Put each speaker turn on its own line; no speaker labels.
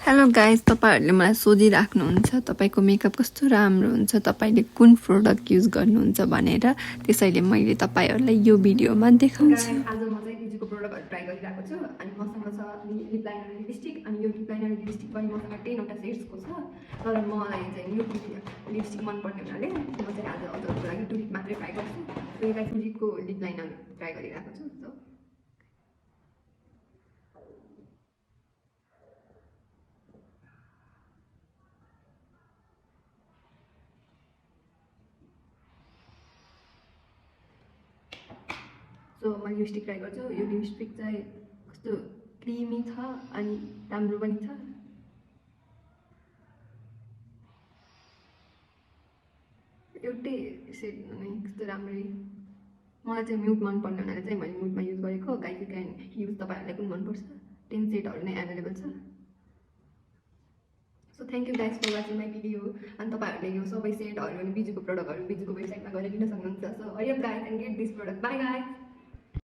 Hello guys, तपाईँहरूले मलाई सोधिराख्नुहुन्छ तपाईँको मेकअप कस्तो राम्रो हुन्छ, तपाईँले कुन प्रोडक्ट युज गर्नुहुन्छ भनेर। त्यसैले मैले तपाईँहरूलाई यो भिडियोमा देखाउँछु।
आज म चाहिँ बिजुको प्रोडक्टहरू ट्राई गरिरहेको छु। अनि मसँग छ लिप लाइनर लिपस्टिक। अनि यो लिप लाइनर लिपस्टिक पनि मसँग 10वटा सेट्सको छ। तर मलाई चाहिँ न्युड लिपस्टिक मनपर्ने हुनाले म चाहिँ आज हजुरहरूको लागि टुलिप मात्रै ट्राई गर्छु। त्यही लागि टुलिपको लिप लाइनर ट्राई गरिरहेको छु। सो म लिपस्टिक ट्राई गर्छु। यो लिपस्टिक चाहिँ कस्तो क्रिमी छ अनि राम्रो पनि छ। एउटै सेड नै कस्तो राम्ररी मलाई चाहिँ म्युट मनपर्ने हुनाले चाहिँ मैले म्युटमा युज गरेको। गाइस यु क्यान युज तपाईँहरूलाई कुन मनपर्छ। 10 सेडहरू नै एभाइलेबल छ। So thank you guys for watching my video. अनि तपाईँहरूले यो सबै सेडहरू अनि बिजुको प्रोडक्टहरू बिजुको वेबसाइटमा गएर किन्न सक्नुहुन्छ। So hurry up guys and get this product. Bye guys.